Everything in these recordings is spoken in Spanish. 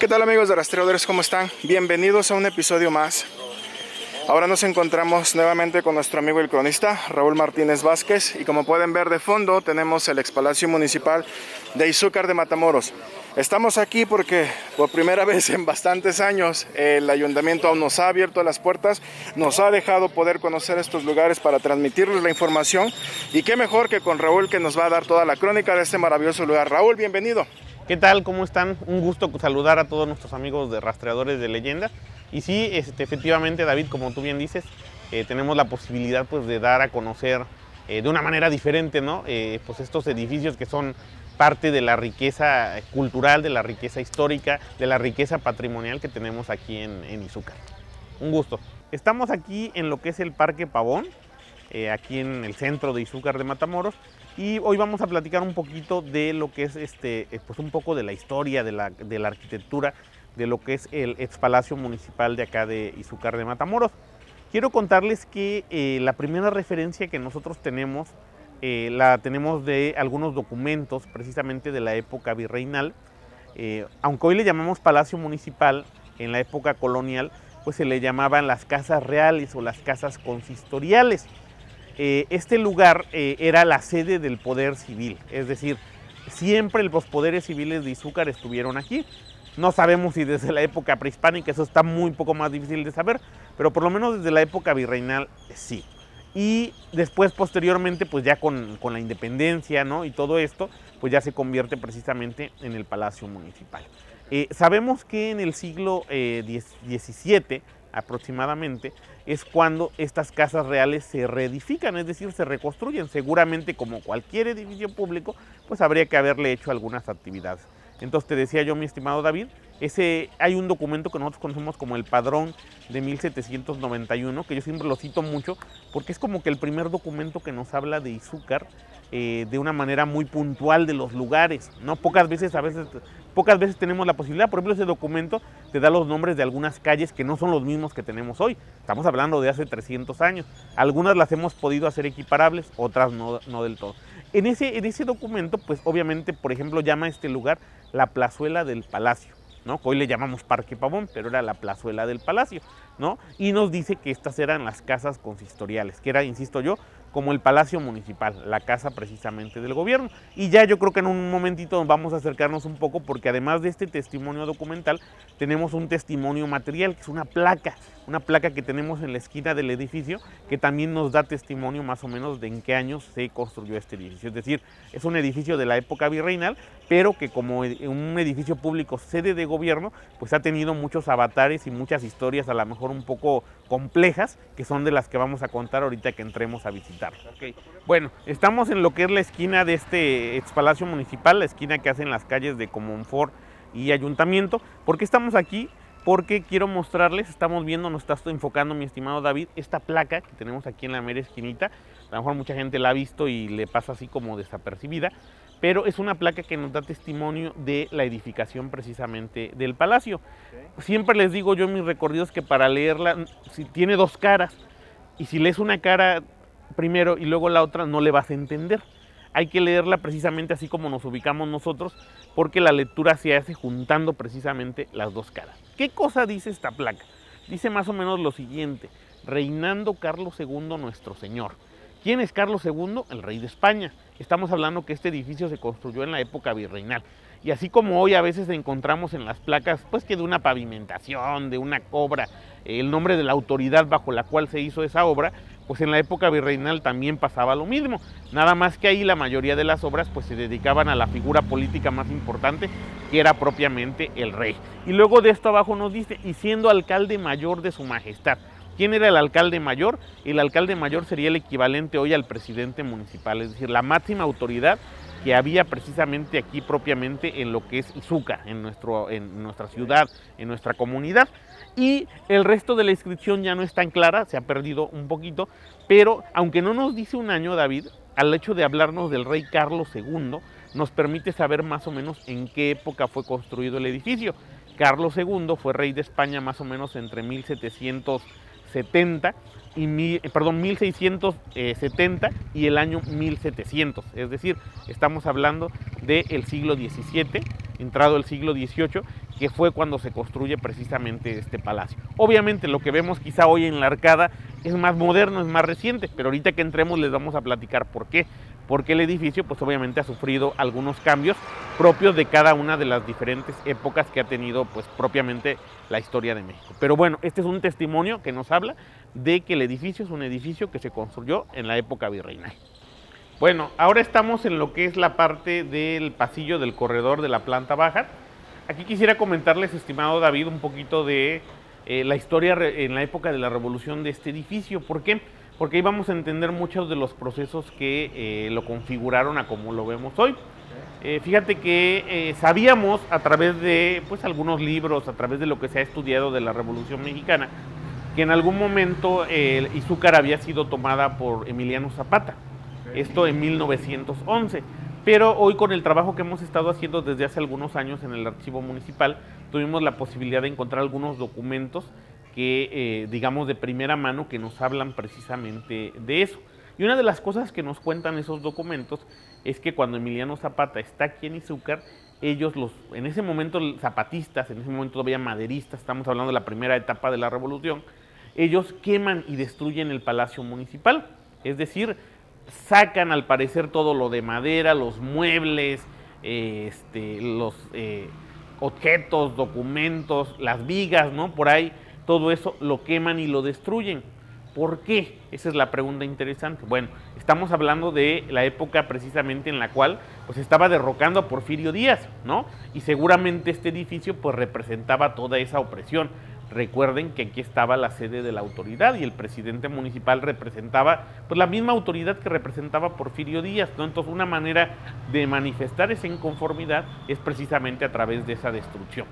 ¿Qué tal, amigos de Rastreadores? ¿Cómo están? Bienvenidos a un episodio más. Ahora nos encontramos nuevamente con nuestro amigo el cronista Raúl Martínez Vázquez, y como pueden ver de fondo tenemos el expalacio municipal de Izúcar de Matamoros. Estamos aquí porque por primera vez en bastantes años el ayuntamiento aún nos ha abierto las puertas, nos ha dejado poder conocer estos lugares para transmitirles la información, y qué mejor que con Raúl, que nos va a dar toda la crónica de este maravilloso lugar. Raúl, bienvenido. ¿Qué tal? ¿Cómo están? Un gusto saludar a todos nuestros amigos de Rastreadores de Leyenda. Y sí, efectivamente, David, como tú bien dices, tenemos la posibilidad, pues, de dar a conocer de una manera diferente, ¿no? Pues estos edificios que son parte de la riqueza cultural, de la riqueza histórica, de la riqueza patrimonial que tenemos aquí en Izúcar. Un gusto. Estamos aquí en lo que es el Parque Pavón, aquí en el centro de Izúcar de Matamoros. Y hoy vamos a platicar un poquito de lo que es pues un poco de la historia, de la arquitectura, de lo que es el expalacio municipal de acá de Izúcar de Matamoros. Quiero contarles que la primera referencia que nosotros tenemos, la tenemos de algunos documentos precisamente de la época virreinal. Aunque hoy le llamamos Palacio Municipal, en la época colonial pues se le llamaban las casas reales o las casas consistoriales. Este lugar era la sede del poder civil, es decir, siempre los poderes civiles de Izúcar estuvieron aquí. No sabemos si desde la época prehispánica, eso está muy poco más difícil de saber, pero por lo menos desde la época virreinal sí. Y después, posteriormente, pues ya con la independencia, ¿no?, y todo esto, pues ya se convierte precisamente en el Palacio Municipal. Sabemos que en el siglo XVII, aproximadamente, es cuando estas casas reales se reedifican, es decir, se reconstruyen. Seguramente, como cualquier edificio público, pues habría que haberle hecho algunas actividades. Entonces, te decía yo, mi estimado David, hay un documento que nosotros conocemos como el Padrón de 1791, que yo siempre lo cito mucho, porque es como que el primer documento que nos habla de Izúcar de una manera muy puntual de los lugares, ¿no? Pocas veces tenemos la posibilidad. Por ejemplo, ese documento te da los nombres de algunas calles que no son los mismos que tenemos hoy. Estamos hablando de hace 300 años. Algunas las hemos podido hacer equiparables, otras no del todo. En ese documento, pues obviamente, por ejemplo, llama a este lugar la Plazuela del Palacio, ¿no? Que hoy le llamamos Parque Pavón, pero era la Plazuela del Palacio, ¿no? Y nos dice que estas eran las casas consistoriales, que era, insisto yo, como el Palacio Municipal, la casa precisamente del gobierno. Y ya yo creo que en un momentito vamos a acercarnos un poco, porque además de este testimonio documental, tenemos un testimonio material, que es una placa que tenemos en la esquina del edificio, que también nos da testimonio más o menos de en qué años se construyó este edificio. Es decir, es un edificio de la época virreinal, pero que como un edificio público sede de gobierno, pues ha tenido muchos avatares y muchas historias a lo mejor un poco complejas, que son de las que vamos a contar ahorita que entremos a visitar. Okay. Bueno, estamos en lo que es la esquina de este expalacio municipal, la esquina que hacen las calles de Comonfort y Ayuntamiento. ¿Por qué estamos aquí? Porque quiero mostrarles, estamos viendo, nos está enfocando mi estimado David, esta placa que tenemos aquí en la mera esquinita. A lo mejor mucha gente la ha visto y le pasa así como desapercibida, pero es una placa que nos da testimonio de la edificación precisamente del palacio. Okay. Siempre les digo yo en mis recorridos que para leerla, si tiene dos caras, y si lees una cara primero y luego la otra, no le vas a entender. Hay que leerla precisamente así como nos ubicamos nosotros, porque la lectura se hace juntando precisamente las dos caras. ¿Qué cosa dice esta placa? Dice más o menos lo siguiente: reinando Carlos II nuestro Señor. ¿Quién es Carlos II? El rey de España. Estamos hablando que este edificio se construyó en la época virreinal. Y así como hoy a veces encontramos en las placas, pues que de una pavimentación, de una obra, el nombre de la autoridad bajo la cual se hizo esa obra, pues en la época virreinal también pasaba lo mismo. Nada más que ahí la mayoría de las obras pues se dedicaban a la figura política más importante, que era propiamente el rey. Y luego de esto abajo nos dice, y siendo alcalde mayor de su majestad. ¿Quién era el alcalde mayor? El alcalde mayor sería el equivalente hoy al presidente municipal, es decir, la máxima autoridad que había precisamente aquí propiamente en lo que es Izúcar, en nuestra ciudad, en nuestra comunidad. Y el resto de la inscripción ya no es tan clara, se ha perdido un poquito, pero aunque no nos dice un año, David, al hecho de hablarnos del rey Carlos II, nos permite saber más o menos en qué época fue construido el edificio. Carlos II fue rey de España más o menos entre 1670 y el año 1700, es decir, estamos hablando del siglo XVII, entrado el siglo XVIII, que fue cuando se construye precisamente este palacio. Obviamente lo que vemos quizá hoy en la arcada es más moderno, es más reciente, pero ahorita que entremos les vamos a platicar por qué. Porque el edificio pues obviamente ha sufrido algunos cambios propios de cada una de las diferentes épocas que ha tenido pues propiamente la historia de México. Pero bueno, este es un testimonio que nos habla de que el edificio es un edificio que se construyó en la época virreinal. Bueno, ahora estamos en lo que es la parte del pasillo del corredor de la planta baja. Aquí quisiera comentarles, estimado David, un poquito de la historia en la época de la revolución de este edificio. ¿Por qué? Porque ahí vamos a entender muchos de los procesos que lo configuraron a como lo vemos hoy. Fíjate que sabíamos a través de pues, algunos libros, a través de lo que se ha estudiado de la Revolución Mexicana, que en algún momento Izúcar había sido tomada por Emiliano Zapata, esto en 1911. Pero hoy con el trabajo que hemos estado haciendo desde hace algunos años en el archivo municipal, tuvimos la posibilidad de encontrar algunos documentos que, digamos, de primera mano que nos hablan precisamente de eso. Y una de las cosas que nos cuentan esos documentos es que cuando Emiliano Zapata está aquí en Izúcar, ellos, en ese momento zapatistas, en ese momento todavía maderistas, estamos hablando de la primera etapa de la revolución, ellos queman y destruyen el Palacio Municipal, es decir, sacan al parecer todo lo de madera, los muebles, los objetos, documentos, las vigas, ¿no? Por ahí, todo eso lo queman y lo destruyen. ¿Por qué? Esa es la pregunta interesante. Bueno, estamos hablando de la época precisamente en la cual pues estaba derrocando a Porfirio Díaz, ¿no? Y seguramente este edificio pues representaba toda esa opresión. Recuerden que aquí estaba la sede de la autoridad y el presidente municipal representaba pues la misma autoridad que representaba Porfirio Díaz, ¿no? Entonces una manera de manifestar esa inconformidad es precisamente a través de esa destrucción.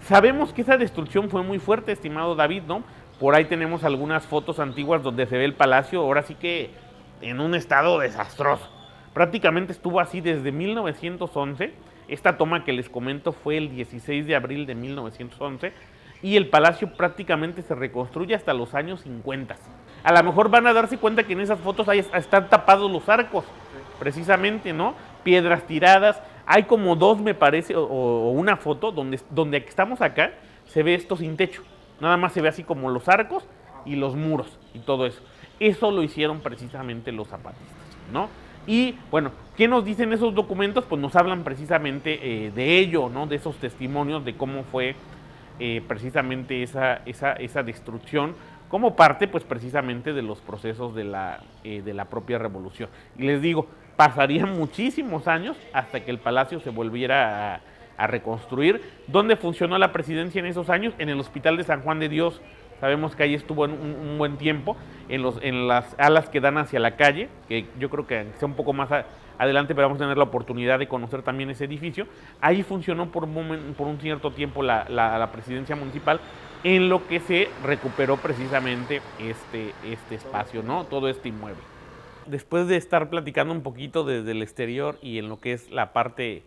Sabemos que esa destrucción fue muy fuerte, estimado David, ¿no? Por ahí tenemos algunas fotos antiguas donde se ve el palacio, ahora sí que en un estado desastroso. Prácticamente estuvo así desde 1911. Esta toma que les comento fue el 16 de abril de 1911 y el palacio prácticamente se reconstruye hasta los años 50. A lo mejor van a darse cuenta que en esas fotos ahí están tapados los arcos, precisamente, ¿no? Piedras tiradas. Hay como dos, me parece, o una foto donde estamos acá, se ve esto sin techo. Nada más se ve así como los arcos y los muros y todo eso. Eso lo hicieron precisamente los zapatistas, ¿no? Y bueno, ¿qué nos dicen esos documentos? Pues nos hablan precisamente de ello, ¿no? De esos testimonios de cómo fue precisamente esa destrucción como parte pues precisamente de los procesos de la propia revolución. Y les digo, pasarían muchísimos años hasta que el palacio se volviera a reconstruir. ¿Dónde funcionó la presidencia en esos años? En el Hospital de San Juan de Dios. Sabemos que ahí estuvo un buen tiempo, en las alas que dan hacia la calle, que yo creo que sea un poco más adelante, pero vamos a tener la oportunidad de conocer también ese edificio. Ahí funcionó por un cierto tiempo la presidencia municipal, en lo que se recuperó precisamente este espacio, ¿no? Todo este inmueble. Después de estar platicando un poquito desde el exterior y en lo que es la parte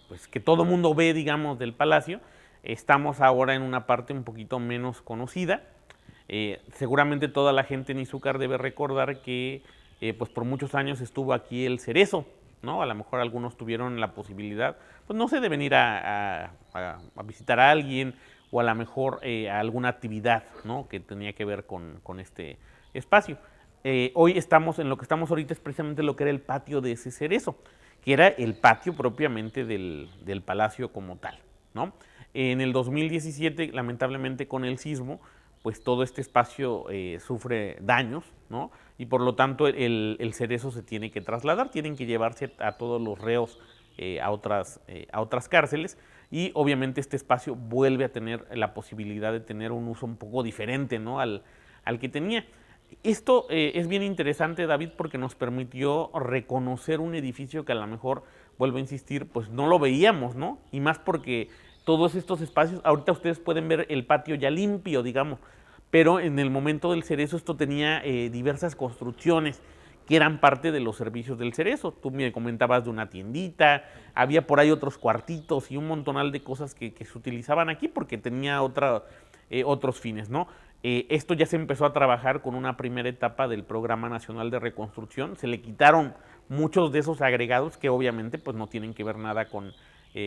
pues que todo mundo ve, digamos, del palacio, estamos ahora en una parte un poquito menos conocida. Seguramente toda la gente en Izúcar debe recordar que pues por muchos años estuvo aquí el Cerezo, ¿no? A lo mejor algunos tuvieron la posibilidad, pues no sé, de venir a visitar a alguien o a lo mejor a alguna actividad, ¿no? Que tenía que ver con este espacio. Hoy estamos, en lo que estamos ahorita es precisamente lo que era el patio de ese Cerezo, que era el patio propiamente del palacio como tal, ¿no? En el 2017, lamentablemente con el sismo, pues todo este espacio sufre daños, ¿no? Y por lo tanto el Cerezo se tiene que trasladar, tienen que llevarse a todos los reos a otras cárceles y obviamente este espacio vuelve a tener la posibilidad de tener un uso un poco diferente, ¿no? al que tenía. Esto es bien interesante, David, porque nos permitió reconocer un edificio que a lo mejor, vuelvo a insistir, pues no lo veíamos, ¿no? Y más porque todos estos espacios, ahorita ustedes pueden ver el patio ya limpio, digamos, pero en el momento del Cerezo esto tenía diversas construcciones que eran parte de los servicios del Cerezo. Tú me comentabas de una tiendita, había por ahí otros cuartitos y un montonal de cosas que se utilizaban aquí porque tenía otros fines, ¿no? Esto ya se empezó a trabajar con una primera etapa del Programa Nacional de Reconstrucción. Se le quitaron muchos de esos agregados que obviamente pues no tienen que ver nada con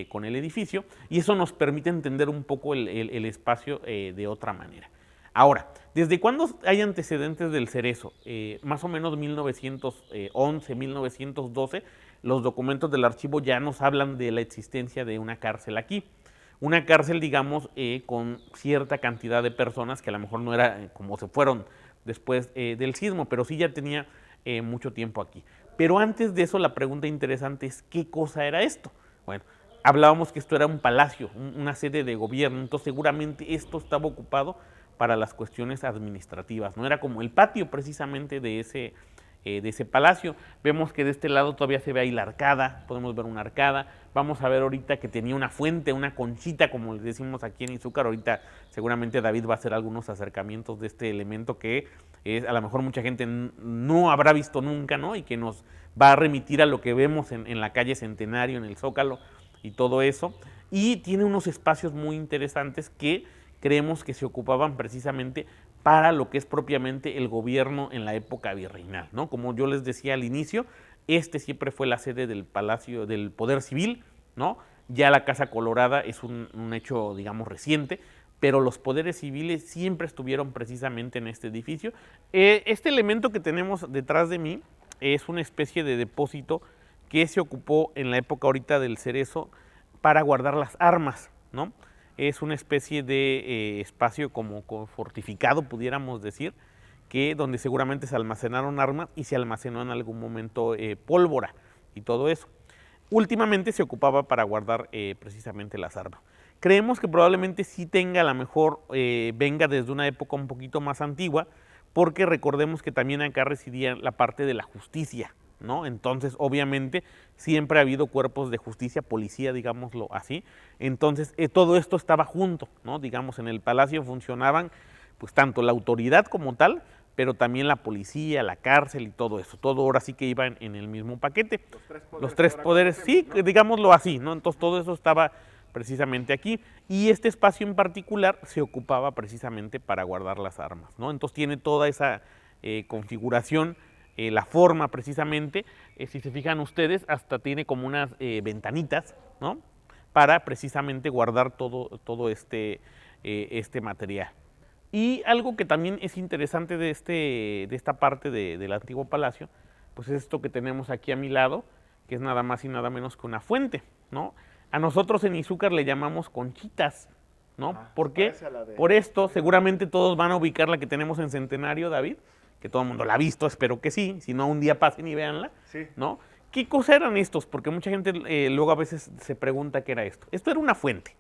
con el edificio, y eso nos permite entender un poco el espacio de otra manera. Ahora, ¿desde cuándo hay antecedentes del Cerezo? Más o menos 1911, 1912, los documentos del archivo ya nos hablan de la existencia de una cárcel aquí. Una cárcel, digamos, con cierta cantidad de personas, que a lo mejor no era como se fueron después del sismo, pero sí ya tenía mucho tiempo aquí. Pero antes de eso, la pregunta interesante es, ¿qué cosa era esto? Bueno, hablábamos que esto era un palacio, una sede de gobierno, entonces seguramente esto estaba ocupado para las cuestiones administrativas, no era como el patio precisamente de ese palacio. Vemos que de este lado todavía se ve ahí la arcada, podemos ver una arcada. Vamos a ver ahorita que tenía una fuente, una conchita, como le decimos aquí en Izúcar. Ahorita seguramente David va a hacer algunos acercamientos de este elemento que a lo mejor mucha gente no habrá visto nunca, ¿no? Y que nos va a remitir a lo que vemos en la calle Centenario, en el Zócalo y todo eso. Y tiene unos espacios muy interesantes que creemos que se ocupaban precisamente para lo que es propiamente el gobierno en la época virreinal, ¿no? Como yo les decía al inicio, este siempre fue la sede del Palacio del Poder Civil, ¿no? Ya la Casa Colorada es un hecho, digamos, reciente, pero los poderes civiles siempre estuvieron precisamente en este edificio. Este elemento que tenemos detrás de mí es una especie de depósito que se ocupó en la época ahorita del Cerezo para guardar las armas, ¿no? Es una especie de espacio como fortificado, pudiéramos decir, que donde seguramente se almacenaron armas y se almacenó en algún momento pólvora y todo eso. Últimamente se ocupaba para guardar precisamente las armas. Creemos que probablemente sí tenga, a lo mejor venga desde una época un poquito más antigua, porque recordemos que también acá residía la parte de la justicia, ¿no? Entonces, obviamente, siempre ha habido cuerpos de justicia, policía, digámoslo así. Entonces, todo esto estaba junto, ¿no? Digamos, en el palacio funcionaban, pues, tanto la autoridad como tal, pero también la policía, la cárcel y todo eso. Todo ahora sí que iba en el mismo paquete. Los tres poderes, sí, ¿no? Digámoslo así, ¿no? Entonces, todo eso estaba precisamente aquí. Y este espacio en particular se ocupaba precisamente para guardar las armas, ¿no? Entonces, tiene toda esa configuración. La forma precisamente, si se fijan ustedes, hasta tiene como unas ventanitas, ¿no? Para precisamente guardar todo este material. Y algo que también es interesante de esta parte del antiguo palacio, pues es esto que tenemos aquí a mi lado, que es nada más y nada menos que una fuente, ¿no? A nosotros en Izúcar le llamamos conchitas, ¿no? ¿Por qué? Por esto, seguramente todos van a ubicar la que tenemos en Centenario, David, que todo el mundo la ha visto, espero que sí, si no un día pasen y véanla, sí, ¿no? ¿Qué cosa eran estos? Porque mucha gente luego a veces se pregunta qué era esto. Esto era una fuente,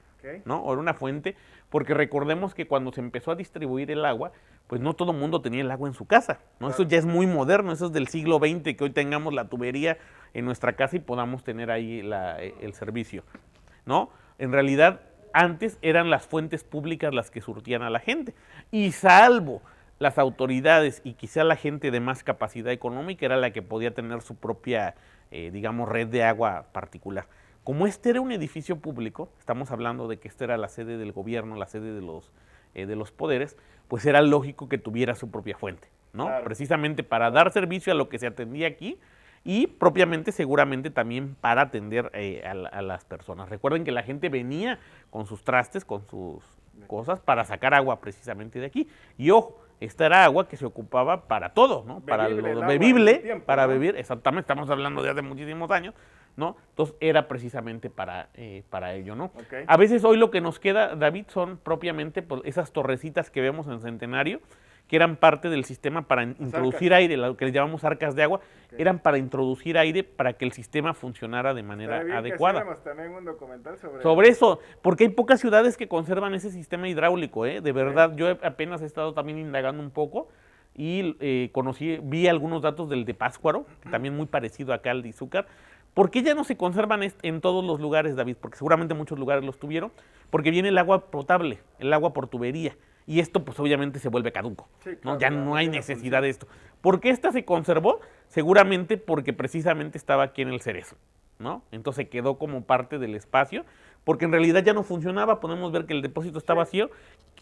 ¿no? O era una fuente, porque recordemos que cuando se empezó a distribuir el agua, pues no todo el mundo tenía el agua en su casa, ¿no? Claro. Eso ya es muy moderno, eso es del siglo XX, que hoy tengamos la tubería en nuestra casa y podamos tener ahí el servicio, ¿no? En realidad, antes eran las fuentes públicas las que surtían a la gente, y salvo las autoridades y quizá la gente de más capacidad económica era la que podía tener su propia, digamos, red de agua particular. Como este era un edificio público, estamos hablando de que esta era la sede del gobierno, la sede de los poderes, pues era lógico que tuviera su propia fuente, ¿no? Claro. Precisamente para dar servicio a lo que se atendía aquí y propiamente seguramente también para atender a las personas. Recuerden que la gente venía con sus trastes, con sus cosas para sacar agua precisamente de aquí. Y ojo, esta era agua que se ocupaba para todo, ¿no? Para lo bebible, tiempo, para ¿no? Beber, exactamente, estamos hablando de hace muchísimos años, ¿no? Entonces era precisamente para ello, ¿no? Okay. A veces hoy lo que nos queda, David, son propiamente pues, esas torrecitas que vemos en Centenario, que eran parte del sistema para introducir aire, lo que le llamamos arcas de agua, eran para introducir aire para que el sistema funcionara de manera adecuada. Que también un documental sobre eso, porque hay pocas ciudades que conservan ese sistema hidráulico, de verdad, yo apenas he estado también indagando un poco y vi algunos datos del de Pátzcuaro, que también muy parecido acá al de Izúcar. ¿Por qué ya no se conservan en todos los lugares, David? Porque seguramente muchos lugares los tuvieron, porque viene el agua potable, el agua por tubería. Y esto pues obviamente se vuelve caduco, sí, claro, ¿no? Ya no hay necesidad de esto. ¿Por qué esta se conservó? Seguramente porque precisamente estaba aquí en el Cerezo, ¿no? Entonces quedó como parte del espacio, porque en realidad ya no funcionaba. Podemos ver que el depósito está vacío.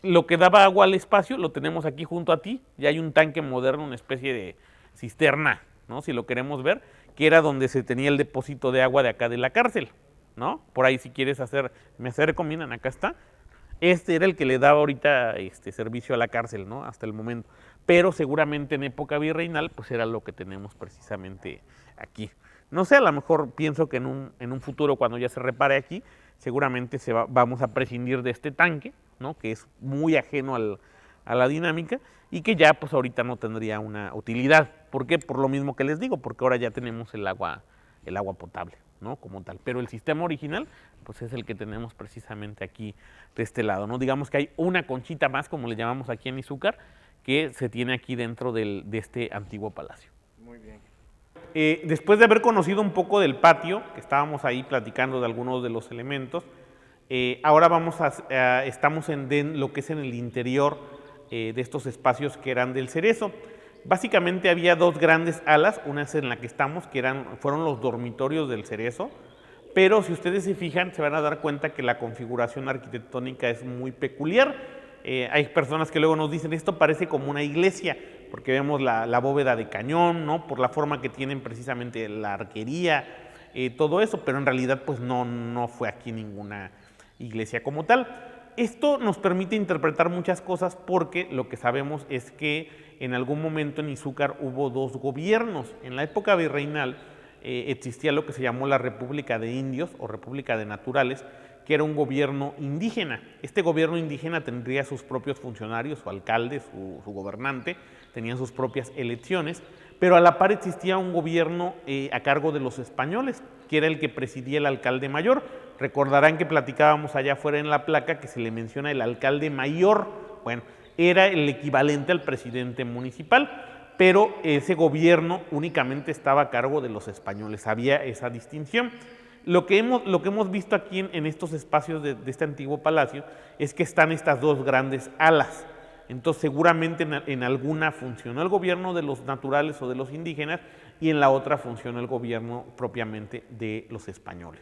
Lo que daba agua al espacio lo tenemos aquí junto a ti. Ya hay un tanque moderno, una especie de cisterna, ¿no? Si lo queremos ver, que era donde se tenía el depósito de agua de acá de la cárcel, ¿no? Por ahí si quieres hacer, me acerco, miren, acá está. Este era el que le daba ahorita servicio a la cárcel, ¿no? Hasta el momento. Pero seguramente en época virreinal, pues era lo que tenemos precisamente aquí. No sé, a lo mejor pienso que en un futuro, cuando ya se repare aquí, seguramente vamos a prescindir de este tanque, ¿no? Que es muy ajeno a la dinámica y que ya pues ahorita no tendría una utilidad. ¿Por qué? Por lo mismo que les digo, porque ahora ya tenemos el agua potable, ¿no? Como tal. Pero el sistema original, pues es el que tenemos precisamente aquí de este lado, ¿no? Digamos que hay una conchita más, como le llamamos aquí en Izúcar, que se tiene aquí dentro de este antiguo palacio. Muy bien. Después de haber conocido un poco del patio, que estábamos ahí platicando de algunos de los elementos, ahora estamos en lo que es en el interior de estos espacios que eran del Cerezo. Básicamente había dos grandes alas, una es en la que estamos, que fueron los dormitorios del Cerezo, pero si ustedes se fijan, se van a dar cuenta que la configuración arquitectónica es muy peculiar. Hay personas que luego nos dicen, esto parece como una iglesia, porque vemos la bóveda de cañón, ¿no? Por la forma que tienen precisamente la arquería, todo eso, pero en realidad pues no fue aquí ninguna iglesia como tal. Esto nos permite interpretar muchas cosas porque lo que sabemos es que en algún momento en Izúcar hubo dos gobiernos. En la época virreinal existía lo que se llamó la República de Indios o República de Naturales, que era un gobierno indígena. Este gobierno indígena tendría sus propios funcionarios, su alcalde, su gobernante, tenían sus propias elecciones, pero a la par existía un gobierno a cargo de los españoles, que era el que presidía el alcalde mayor. Recordarán que platicábamos allá afuera en la placa que se le menciona el alcalde mayor. Bueno, era el equivalente al presidente municipal, pero ese gobierno únicamente estaba a cargo de los españoles, había esa distinción. Lo que hemos visto aquí en estos espacios de este antiguo palacio es que están estas dos grandes alas. Entonces seguramente en alguna funcionó el gobierno de los naturales o de los indígenas y en la otra funcionó el gobierno propiamente de los españoles.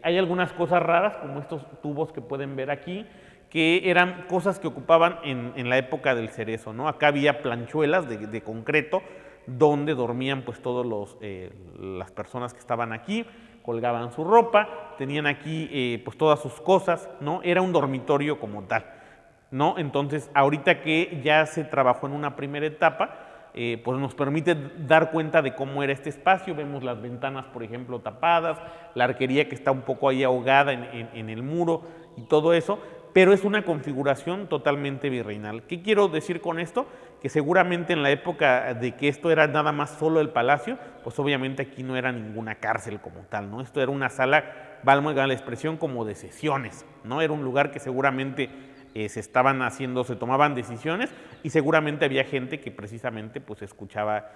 Hay algunas cosas raras como estos tubos que pueden ver aquí, que eran cosas que ocupaban en la época del Cerezo, ¿no? Acá había planchuelas de concreto donde dormían pues todas las personas que estaban aquí, colgaban su ropa, tenían aquí pues todas sus cosas, ¿no? Era un dormitorio como tal, ¿no? Entonces, ahorita que ya se trabajó en una primera etapa, pues nos permite dar cuenta de cómo era este espacio. Vemos las ventanas, por ejemplo, tapadas, la arquería que está un poco ahí ahogada en el muro y todo eso, pero es una configuración totalmente virreinal. ¿Qué quiero decir con esto? Que seguramente en la época de que esto era nada más solo el palacio, pues obviamente aquí no era ninguna cárcel como tal, ¿no? Esto era una sala, valga la expresión, como de sesiones, ¿no? Era un lugar que seguramente se tomaban decisiones y seguramente había gente que precisamente pues escuchaba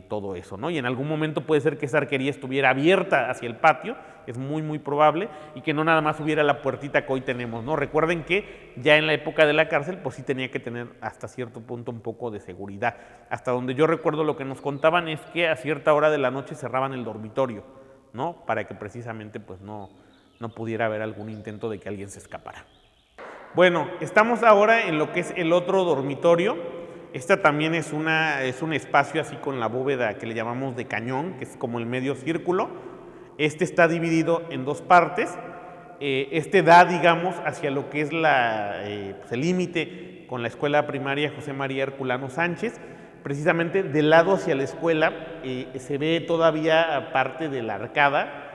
todo eso, ¿no? Y en algún momento puede ser que esa arquería estuviera abierta hacia el patio, es muy muy probable, y que no nada más hubiera la puertita que hoy tenemos, ¿no? Recuerden que ya en la época de la cárcel pues sí tenía que tener hasta cierto punto un poco de seguridad. Hasta donde yo recuerdo lo que nos contaban es que a cierta hora de la noche cerraban el dormitorio, ¿no? Para que precisamente pues no pudiera haber algún intento de que alguien se escapara. Bueno, estamos ahora en lo que es el otro dormitorio. Esta también es un espacio así con la bóveda que le llamamos de cañón, que es como el medio círculo. Este está dividido en dos partes. Este da, digamos, hacia lo que es pues el límite con la escuela primaria José María Herculano Sánchez. Precisamente del lado hacia la escuela se ve todavía parte de la arcada.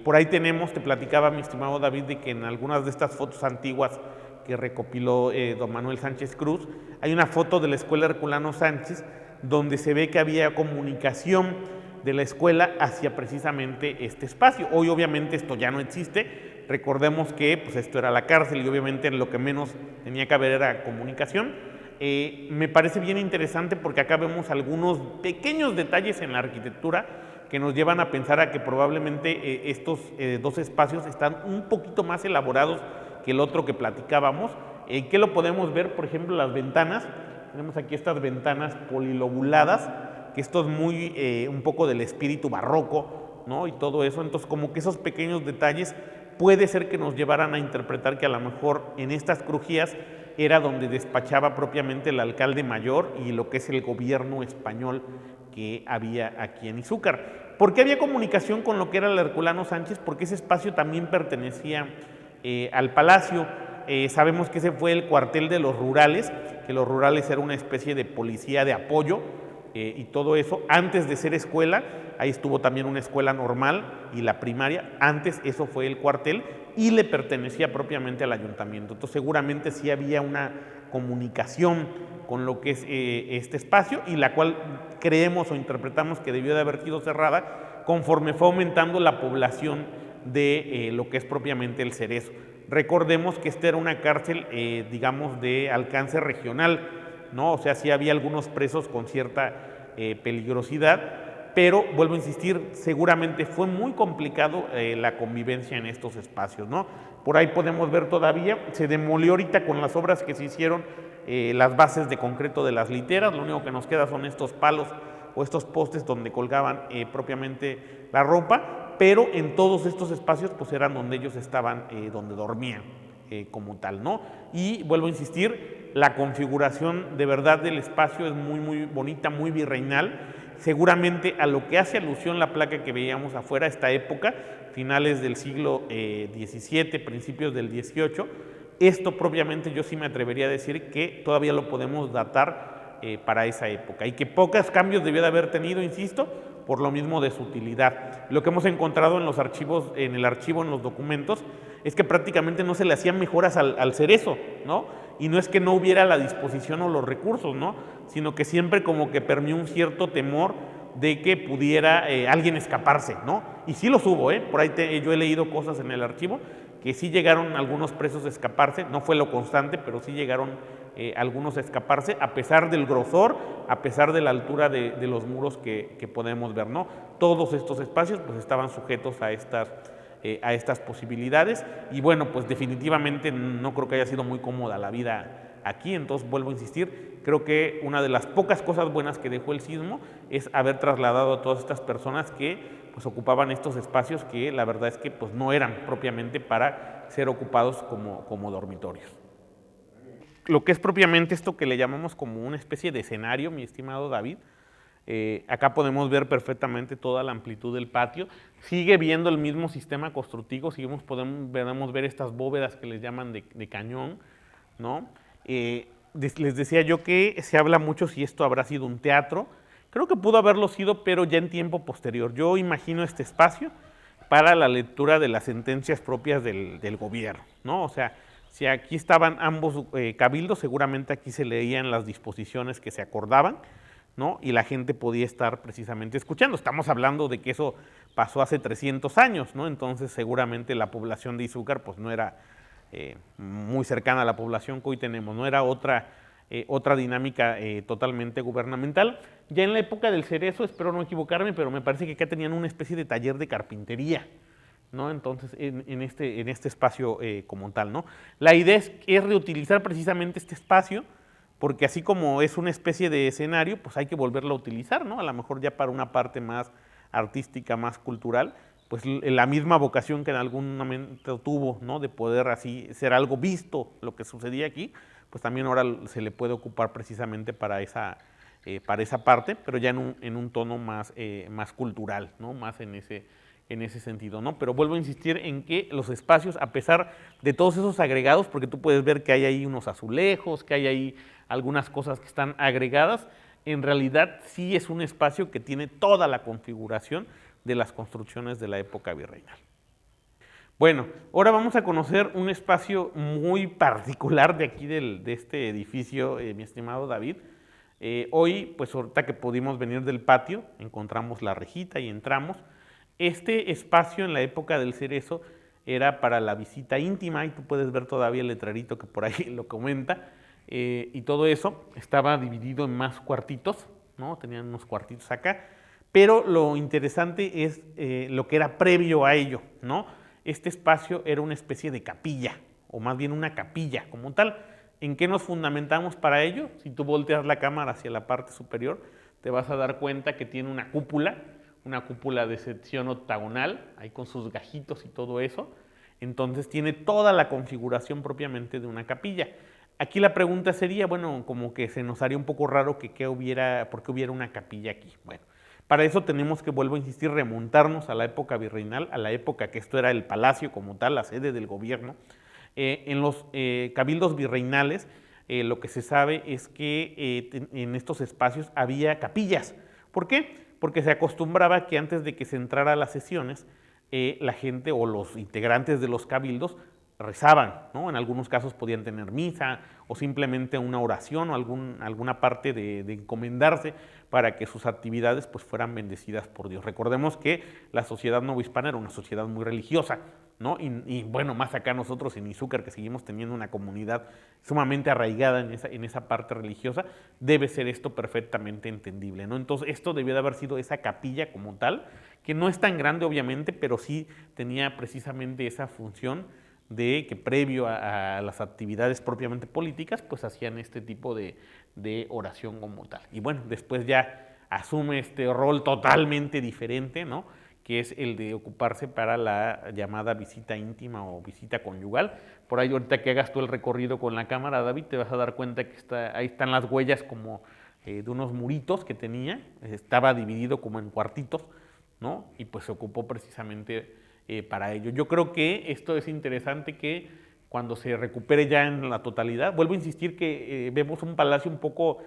Por ahí te platicaba mi estimado David, de que en algunas de estas fotos antiguas que recopiló don Manuel Sánchez Cruz, hay una foto de la escuela Herculano Sánchez donde se ve que había comunicación de la escuela hacia precisamente este espacio. Hoy obviamente esto ya no existe. Recordemos que pues, esto era la cárcel y obviamente lo que menos tenía que haber era comunicación. Me parece bien interesante porque acá vemos algunos pequeños detalles en la arquitectura que nos llevan a pensar a que probablemente estos dos espacios están un poquito más elaborados que el otro que platicábamos. ¿Qué lo podemos ver? Por ejemplo, las ventanas. Tenemos aquí estas ventanas polilobuladas, que esto es muy un poco del espíritu barroco, ¿no? Y todo eso. Entonces, como que esos pequeños detalles puede ser que nos llevaran a interpretar que a lo mejor en estas crujías era donde despachaba propiamente el alcalde mayor y lo que es el gobierno español que había aquí en Izúcar. ¿Por qué había comunicación con lo que era el Herculano Sánchez? Porque ese espacio también pertenecía al palacio. Sabemos que ese fue el cuartel de los rurales, que los rurales era una especie de policía de apoyo y todo eso. Antes de ser escuela, ahí estuvo también una escuela normal y la primaria. Antes eso fue el cuartel y le pertenecía propiamente al ayuntamiento. Entonces seguramente sí había una comunicación con lo que es este espacio y la cual creemos o interpretamos que debió de haber sido cerrada conforme fue aumentando la población de lo que es propiamente el Cerezo. Recordemos que esta era una cárcel, digamos, de alcance regional, ¿no? O sea, sí había algunos presos con cierta peligrosidad, pero vuelvo a insistir, seguramente fue muy complicado la convivencia en estos espacios, ¿no? Por ahí podemos ver todavía, se demolió ahorita con las obras que se hicieron las bases de concreto de las literas, lo único que nos queda son estos palos o estos postes donde colgaban propiamente la ropa, pero en todos estos espacios pues eran donde ellos estaban, donde dormían como tal, ¿no? Y vuelvo a insistir, la configuración de verdad del espacio es muy bonita, muy virreinal, seguramente a lo que hace alusión la placa que veíamos afuera, esta época, finales del siglo XVII, principios del XVIII, esto propiamente yo sí me atrevería a decir que todavía lo podemos datar para esa época y que pocos cambios debió de haber tenido, insisto, por lo mismo de su utilidad. Lo que hemos encontrado en los archivos, en el archivo, en los documentos, es que prácticamente no se le hacían mejoras al Cerezo, ¿no? Y no es que no hubiera la disposición o los recursos, ¿no? Sino que siempre como que permeó un cierto temor de que pudiera alguien escaparse, ¿no? Y sí los hubo, por ahí yo he leído cosas en el archivo que sí llegaron algunos presos a escaparse, no fue lo constante, pero sí llegaron algunos a escaparse, a pesar del grosor, a pesar de la altura de los muros que podemos ver, ¿no? Todos estos espacios pues estaban sujetos a estas posibilidades y bueno, pues definitivamente no creo que haya sido muy cómoda la vida aquí, entonces vuelvo a insistir, creo que una de las pocas cosas buenas que dejó el sismo es haber trasladado a todas estas personas que pues ocupaban estos espacios que la verdad es que pues no eran propiamente para ser ocupados como dormitorios. Lo que es propiamente esto que le llamamos como una especie de escenario, mi estimado David, acá podemos ver perfectamente toda la amplitud del patio, sigue viendo el mismo sistema constructivo, podemos ver estas bóvedas que les llaman de cañón, ¿no? Les decía yo que se habla mucho si esto habrá sido un teatro, creo que pudo haberlo sido, pero ya en tiempo posterior. Yo imagino este espacio para la lectura de las sentencias propias del gobierno, ¿no? O sea, si aquí estaban ambos cabildos, seguramente aquí se leían las disposiciones que se acordaban, ¿no? Y la gente podía estar precisamente escuchando. Estamos hablando de que eso pasó hace 300 años, ¿no? Entonces seguramente la población de Izúcar pues no era muy cercana a la población que hoy tenemos, no era otra dinámica totalmente gubernamental. Ya en la época del Cerezo, espero no equivocarme, pero me parece que acá tenían una especie de taller de carpintería, ¿no? Entonces, en este espacio como tal, ¿no? La idea es reutilizar precisamente este espacio, porque así como es una especie de escenario, pues hay que volverlo a utilizar, ¿no? A lo mejor ya para una parte más artística, más cultural, pues la misma vocación que en algún momento tuvo, ¿no? De poder así ser algo visto, lo que sucedía aquí, pues también ahora se le puede ocupar precisamente para esa parte, pero ya en un tono más cultural, ¿no? Más en ese sentido, ¿no? Pero vuelvo a insistir en que los espacios, a pesar de todos esos agregados, porque tú puedes ver que hay ahí unos azulejos, que hay ahí algunas cosas que están agregadas, en realidad sí es un espacio que tiene toda la configuración de las construcciones de la época virreinal. Bueno, ahora vamos a conocer un espacio muy particular de aquí de este edificio, mi estimado David. Hoy, pues ahorita que pudimos venir del patio, encontramos la rejita y entramos. Este espacio en la época del Cerezo era para la visita íntima y tú puedes ver todavía el letrerito que por ahí lo comenta. Y todo eso estaba dividido en más cuartitos, ¿no? Tenían unos cuartitos acá. Pero lo interesante es lo que era previo a ello, ¿no? Este espacio era una especie de capilla, o más bien una capilla como tal. ¿En qué nos fundamentamos para ello? Si tú volteas la cámara hacia la parte superior, te vas a dar cuenta que tiene una cúpula de sección octagonal, ahí con sus gajitos y todo eso. Entonces tiene toda la configuración propiamente de una capilla. Aquí la pregunta sería, bueno, como que se nos haría un poco raro que por qué hubiera una capilla aquí. Bueno, Para eso tenemos que, vuelvo a insistir, remontarnos a la época virreinal, a la época que esto era el palacio como tal, la sede del gobierno. En los cabildos virreinales, lo que se sabe es que en estos espacios había capillas. ¿Por qué? Porque se acostumbraba que antes de que se entrara a las sesiones, la gente o los integrantes de los cabildos rezaban, ¿no? En algunos casos podían tener misa o simplemente una oración o alguna parte de encomendarse para que sus actividades pues fueran bendecidas por Dios. Recordemos que la sociedad novohispana era una sociedad muy religiosa, ¿no? Y bueno, más acá nosotros en Izúcar, que seguimos teniendo una comunidad sumamente arraigada en esa parte religiosa, debe ser esto perfectamente entendible, ¿no? Entonces esto debió de haber sido esa capilla como tal, que no es tan grande obviamente, pero sí tenía precisamente esa función de que previo a las actividades propiamente políticas, pues hacían este tipo de oración como tal. Y bueno, después ya asume este rol totalmente diferente, ¿no? Que es el de ocuparse para la llamada visita íntima o visita conyugal. Por ahí ahorita que hagas tú el recorrido con la cámara, David, te vas a dar cuenta que ahí están las huellas como de unos muritos que tenía, estaba dividido como en cuartitos, ¿no? Y pues se ocupó precisamente para ello. Yo creo que esto es interesante, que cuando se recupere ya en la totalidad, vuelvo a insistir que vemos un palacio un poco,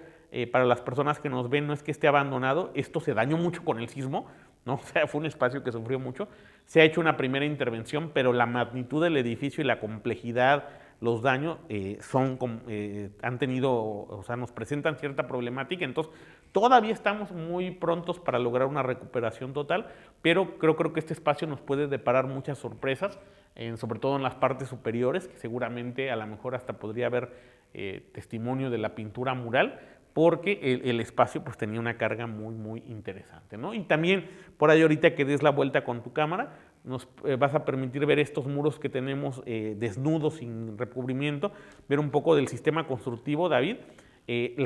para las personas que nos ven, no es que esté abandonado, esto se dañó mucho con el sismo, ¿no? O sea, fue un espacio que sufrió mucho, se ha hecho una primera intervención, pero la magnitud del edificio y la complejidad, los daños han tenido, o sea, nos presentan cierta problemática, entonces todavía estamos muy prontos para lograr una recuperación total, pero creo que este espacio nos puede deparar muchas sorpresas, sobre todo en las partes superiores, que seguramente a lo mejor hasta podría haber testimonio de la pintura mural, porque el espacio pues tenía una carga muy interesante, ¿no? Y también por ahí ahorita que des la vuelta con tu cámara, nos vas a permitir ver estos muros que tenemos desnudos, sin recubrimiento, ver un poco del sistema constructivo, David.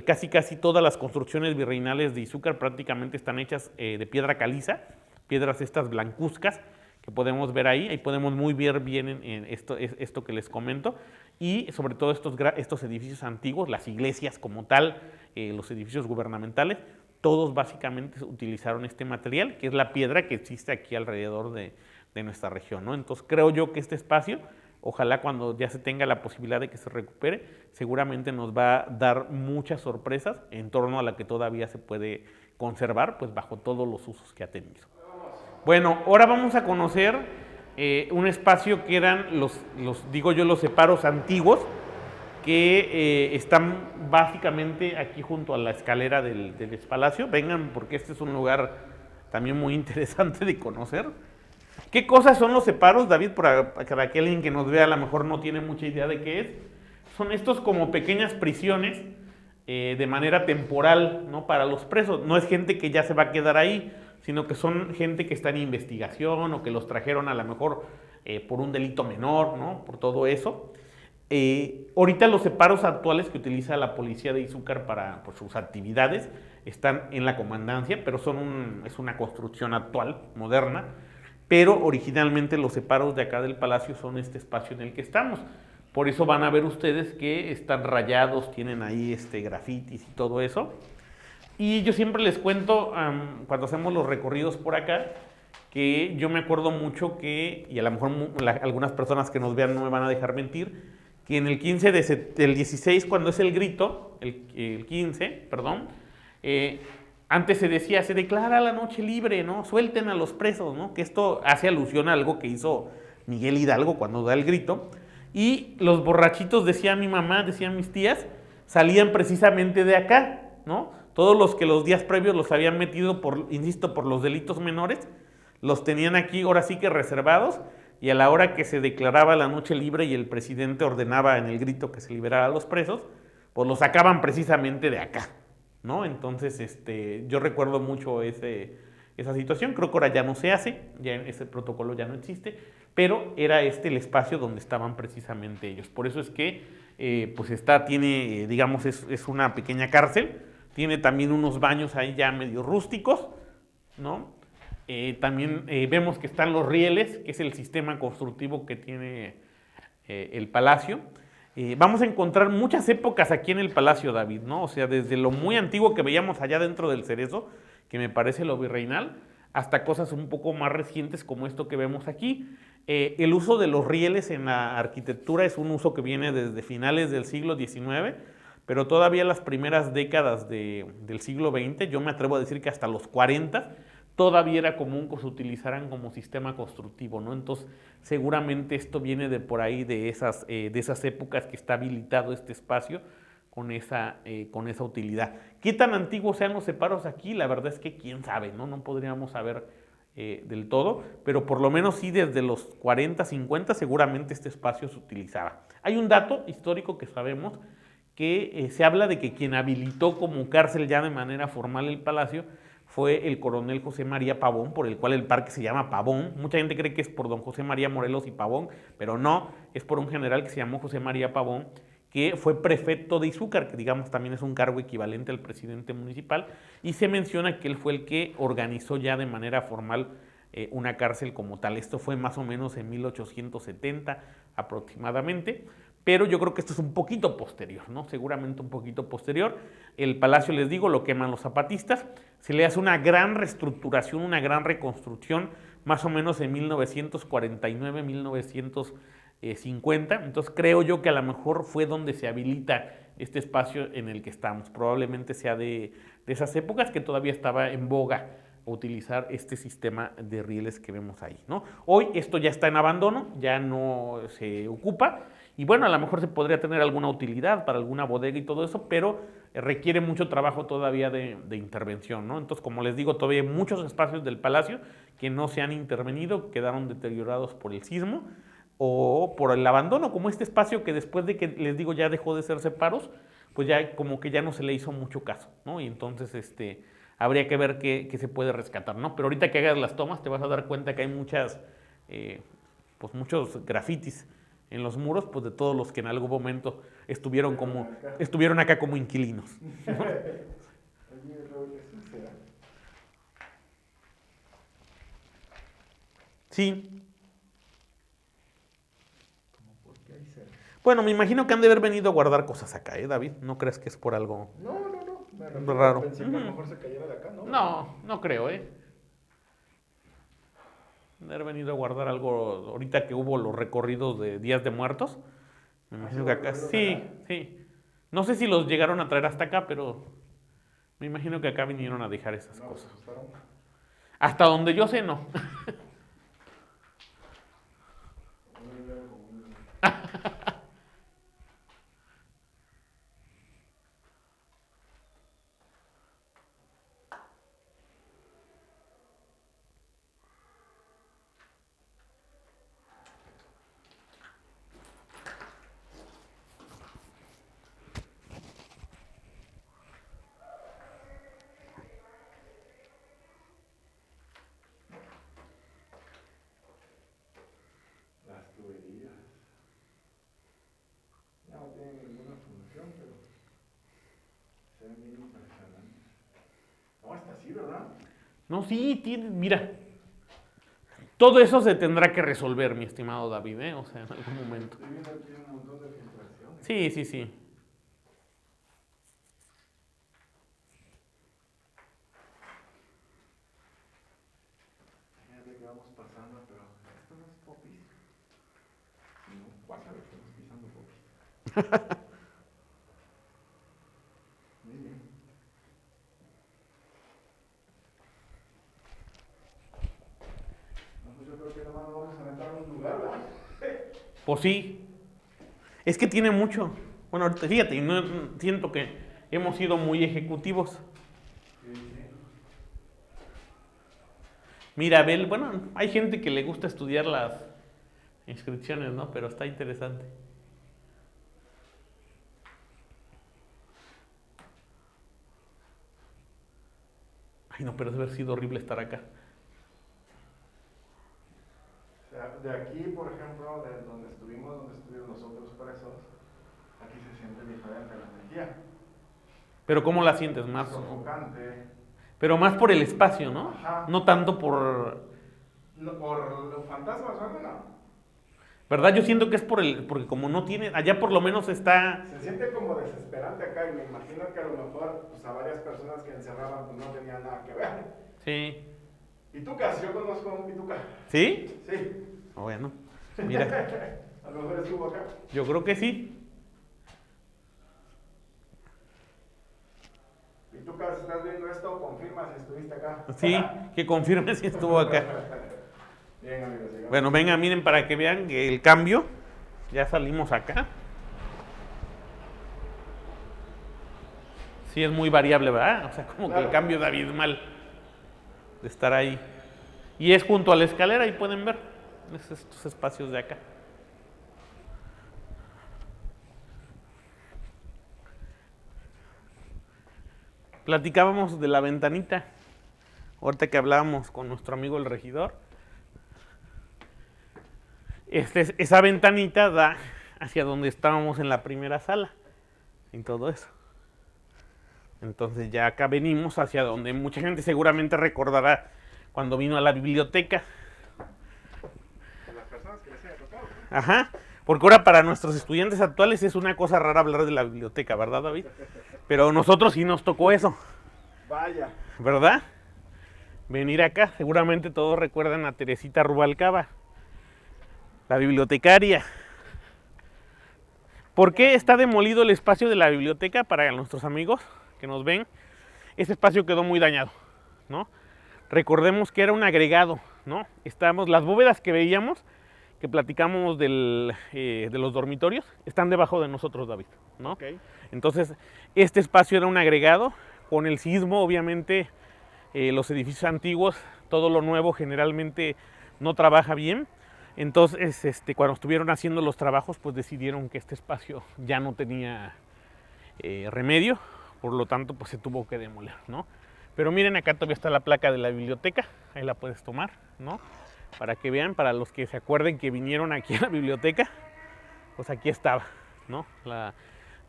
Casi todas las construcciones virreinales de Izúcar prácticamente están hechas de piedra caliza, piedras estas blancuzcas, que podemos ver ahí podemos muy ver bien en esto que les comento, y sobre todo estos edificios antiguos, las iglesias como tal, los edificios gubernamentales, todos básicamente utilizaron este material, que es la piedra que existe aquí alrededor de nuestra región, ¿no? Entonces creo yo que este espacio, ojalá cuando ya se tenga la posibilidad de que se recupere, seguramente nos va a dar muchas sorpresas en torno a la que todavía se puede conservar, pues bajo todos los usos que ha tenido. Bueno, ahora vamos a conocer un espacio que eran los separos antiguos, que están básicamente aquí junto a la escalera del palacio. Vengan, porque este es un lugar también muy interesante de conocer. ¿Qué cosas son los separos, David? Para que alguien que nos vea a lo mejor no tiene mucha idea de qué es. Son estos como pequeñas prisiones de manera temporal, ¿no? Para los presos. No es gente que ya se va a quedar ahí, sino que son gente que está en investigación o que los trajeron a lo mejor por un delito menor, ¿no? Por todo eso. Ahorita los separos actuales que utiliza la policía de Izúcar para sus actividades están en la comandancia, pero es una construcción actual, moderna, pero originalmente los separos de acá del palacio son este espacio en el que estamos. Por eso van a ver ustedes que están rayados, tienen ahí grafitis y todo eso. Y yo siempre les cuento, cuando hacemos los recorridos por acá, que yo me acuerdo mucho que, y a lo mejor algunas personas que nos vean no me van a dejar mentir, que en el 15 del 16, cuando es el grito, el 15, perdón, antes se decía, se declara la noche libre, ¿no? Suelten a los presos, ¿no? Que esto hace alusión a algo que hizo Miguel Hidalgo cuando da el grito. Y los borrachitos, decía mi mamá, decían mis tías, salían precisamente de acá, ¿no? Todos los que los días previos los habían metido por los delitos menores, los tenían aquí ahora sí que reservados, y a la hora que se declaraba la noche libre y el presidente ordenaba en el grito que se liberara a los presos, pues los sacaban precisamente de acá, ¿no? Entonces, yo recuerdo mucho esa situación. Creo que ahora ya no se hace, ya ese protocolo ya no existe, pero era el espacio donde estaban precisamente ellos. Por eso es que, pues tiene, digamos, es una pequeña cárcel, tiene también unos baños ahí ya medio rústicos, ¿no? También vemos que están los rieles, que es el sistema constructivo que tiene el palacio. Vamos a encontrar muchas épocas aquí en el palacio, David, ¿no? O sea, desde lo muy antiguo que veíamos allá dentro del Cerezo, que me parece lo virreinal, hasta cosas un poco más recientes como esto que vemos aquí. El uso de los rieles en la arquitectura es un uso que viene desde finales del siglo XIX, pero todavía las primeras décadas del siglo XX, yo me atrevo a decir que hasta los 40, todavía era común que se utilizaran como sistema constructivo, ¿no? Entonces, seguramente esto viene de por ahí, de esas épocas que está habilitado este espacio con esa utilidad. ¿Qué tan antiguos sean los separos aquí? La verdad es que quién sabe, ¿no? No podríamos saber del todo, pero por lo menos sí desde los 40, 50 seguramente este espacio se utilizaba. Hay un dato histórico que sabemos que se habla de que quien habilitó como cárcel ya de manera formal el palacio fue el coronel José María Pavón, por el cual el parque se llama Pavón. Mucha gente cree que es por don José María Morelos y Pavón, pero no, es por un general que se llamó José María Pavón, que fue prefecto de Izúcar, que digamos también es un cargo equivalente al presidente municipal, y se menciona que él fue el que organizó ya de manera formal una cárcel como tal. Esto fue más o menos en 1870 aproximadamente, pero yo creo que esto es un poquito posterior, ¿no? Seguramente un poquito posterior. El palacio, les digo, lo queman los zapatistas, se le hace una gran reestructuración, una gran reconstrucción, más o menos en 1949, 1950, entonces creo yo que a lo mejor fue donde se habilita este espacio en el que estamos. Probablemente sea de esas épocas que todavía estaba en boga utilizar este sistema de rieles que vemos ahí, ¿no? Hoy esto ya está en abandono, ya no se ocupa, y bueno, a lo mejor se podría tener alguna utilidad para alguna bodega y todo eso, pero requiere mucho trabajo todavía de intervención, ¿no? Entonces, como les digo, todavía hay muchos espacios del palacio que no se han intervenido, quedaron deteriorados por el sismo o por el abandono, como este espacio que después de que, les digo, ya dejó de ser separos, pues ya como que ya no se le hizo mucho caso, ¿no? Y entonces habría que ver qué se puede rescatar, ¿no? Pero ahorita que hagas las tomas te vas a dar cuenta que hay pues muchos grafitis en los muros, pues de todos los que en algún momento estuvieron acá como inquilinos, ¿no? Sí. Bueno, me imagino que han de haber venido a guardar cosas acá, David? ¿No crees que es por algo raro? Pensé que a lo mejor se cayera de acá, ¿no? No, no creo, Han de haber venido a guardar algo ahorita que hubo los recorridos de Días de Muertos. Me imagino que acá, sí. No sé si los llegaron a traer hasta acá, pero me imagino que acá vinieron a dejar esas cosas. Hasta donde yo sé, no. No, sí, mira, todo eso se tendrá que resolver, mi estimado David, O sea, en algún momento. Sí. Fíjate que vamos pasando, pero esto no es popis. No, vas a ver que estamos pisando popis. Muy bien. Yo creo que nomás nos vamos a aventar a un lugar, ¿verdad? Pues sí, es que tiene mucho. Bueno, ahorita fíjate, siento que hemos sido muy ejecutivos. Mira, Abel, bueno, hay gente que le gusta estudiar las inscripciones, ¿no? Pero está interesante. Ay, no, pero debe haber sido horrible estar acá. O sea, de aquí, por ejemplo, de donde estuvieron los otros presos, aquí se siente diferente la energía. Pero ¿cómo la sientes más? Sofocante. Pero más por el espacio, ¿no? Ajá. No tanto por... No, por los fantasmas, ¿verdad? No. ¿Verdad? Yo siento que es porque como no tiene, allá por lo menos está... Se siente como desesperante acá y me imagino que a lo mejor pues, a varias personas que encerraban pues, no tenían nada que ver. Sí. Pitucas, yo conozco a un pituca. ¿Sí? Sí. Bueno, mira. A lo mejor estuvo acá. Yo creo que sí. Pitucas, ¿estás viendo esto? Confirma si estuviste acá. Sí, que confirme si estuvo acá. Bien, amigos. Sigamos. Bueno, venga, miren para que vean que el cambio. Ya salimos acá. Sí, es muy variable, ¿verdad? O sea, como que el cambio es abismal de estar ahí. Y es junto a la escalera, ahí pueden ver estos espacios de acá. Platicábamos de la ventanita, ahorita que hablábamos con nuestro amigo el regidor. Esa ventanita da hacia donde estábamos en la primera sala, y todo eso. Entonces ya acá venimos hacia donde mucha gente seguramente recordará cuando vino a la biblioteca. Las personas que les haya tocado. Ajá, porque ahora para nuestros estudiantes actuales es una cosa rara hablar de la biblioteca, ¿verdad, David? Pero nosotros sí nos tocó eso. Vaya. ¿Verdad? Venir acá, seguramente todos recuerdan a Teresita Rubalcaba, la bibliotecaria. ¿Por qué está demolido el espacio de la biblioteca para nuestros amigos que nos ven? Ese espacio quedó muy dañado, ¿no? Recordemos que era un agregado, ¿no? Las bóvedas que veíamos, que platicamos de los dormitorios, están debajo de nosotros, David, ¿no? Okay. Entonces, este espacio era un agregado. Con el sismo, obviamente, los edificios antiguos, todo lo nuevo generalmente no trabaja bien. Entonces, cuando estuvieron haciendo los trabajos, pues decidieron que este espacio ya no tenía remedio, por lo tanto, pues se tuvo que demoler, ¿no? Pero miren, acá todavía está la placa de la biblioteca, ahí la puedes tomar, ¿no? Para que vean, para los que se acuerden que vinieron aquí a la biblioteca, pues aquí estaba, ¿no? La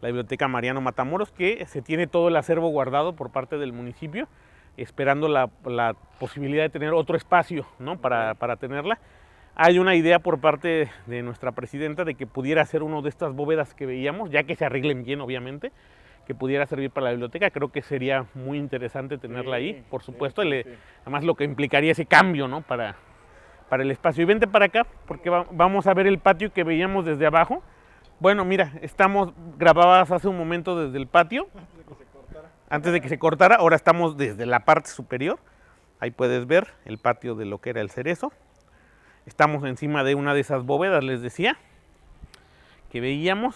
biblioteca Mariano Matamoros, que se tiene todo el acervo guardado por parte del municipio, esperando la posibilidad de tener otro espacio, ¿no? para tenerla. Hay una idea por parte de nuestra presidenta de que pudiera ser uno de estas bóvedas que veíamos, ya que se arreglen bien, obviamente, que pudiera servir para la biblioteca. Creo que sería muy interesante tenerla ahí, por supuesto. Además, lo que implicaría ese cambio, ¿no? para el espacio. Y vente para acá, porque vamos a ver el patio que veíamos desde abajo. Bueno, mira, grababas hace un momento desde el patio, antes de que se cortara, ahora estamos desde la parte superior, ahí puedes ver el patio de lo que era el Cerezo, estamos encima de una de esas bóvedas, les decía, que veíamos,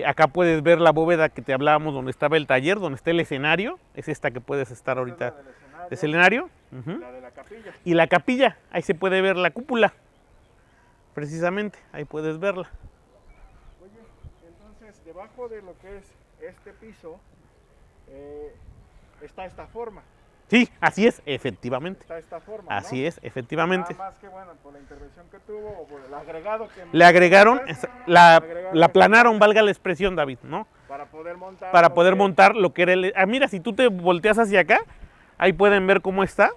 acá puedes ver la bóveda que te hablábamos donde estaba el taller, donde está el escenario, es esta que puedes estar ahorita, el escenario, La de la capilla. Y la capilla, ahí se puede ver la cúpula, precisamente, ahí puedes verla. Entonces, debajo de lo que es este piso, está esta forma. Sí, así es, efectivamente. Está esta forma, Así ¿no? es, efectivamente. Nada más que, bueno, por la intervención que tuvo, o por el agregado que... Le agregaron, la aplanaron, valga la expresión, David, ¿no? Para poder montar... Para poder montar lo que era el... Ah, mira, si tú te volteas hacia acá, ahí pueden ver cómo está.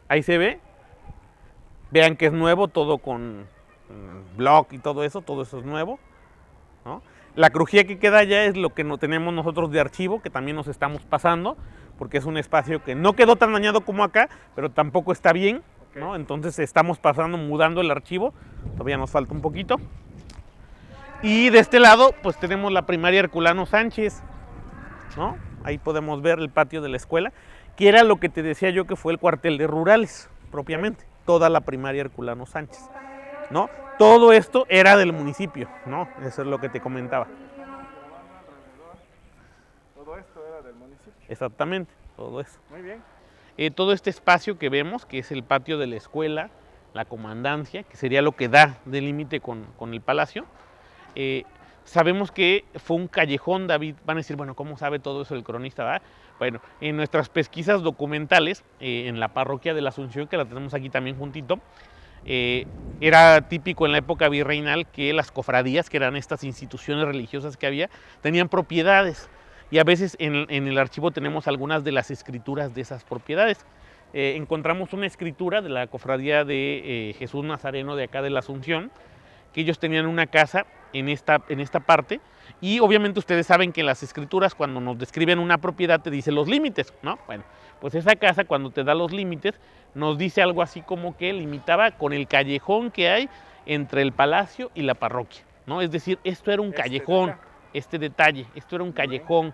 Ahí se ve. Vean que es nuevo, todo con block y todo eso es nuevo, ¿no? La crujía que queda allá es lo que no tenemos nosotros de archivo, que también nos estamos pasando, porque es un espacio que no quedó tan dañado como acá, pero tampoco está bien, ¿no? Entonces estamos pasando, mudando el archivo, todavía nos falta un poquito. Y de este lado, pues tenemos la primaria Herculano Sánchez, ¿no? Ahí podemos ver el patio de la escuela, que era lo que te decía yo que fue el cuartel de rurales, propiamente, toda la primaria Herculano Sánchez, ¿no? Todo esto era del municipio, ¿no? Eso es lo que te comentaba. Todo esto era del municipio. Exactamente, todo eso. Muy bien. Todo este espacio que vemos, que es el patio de la escuela, la comandancia, que sería lo que da de límite con el palacio, sabemos que fue un callejón, David. Van a decir, bueno, ¿cómo sabe todo eso el cronista, verdad? Bueno, en nuestras pesquisas documentales, en la parroquia de la Asunción, que la tenemos aquí también juntito, era típico en la época virreinal que las cofradías, que eran estas instituciones religiosas que había, tenían propiedades. Y a veces en el archivo tenemos algunas de las escrituras de esas propiedades. encontramos una escritura de la cofradía de Jesús Nazareno de acá de la Asunción, que ellos tenían una casa en esta parte, y obviamente ustedes saben que las escrituras cuando nos describen una propiedad te dice los límites, ¿no? Bueno, pues esa casa cuando te da los límites nos dice algo así como que limitaba con el callejón que hay entre el palacio y la parroquia, ¿no? Es decir, esto era un callejón, esto era un callejón,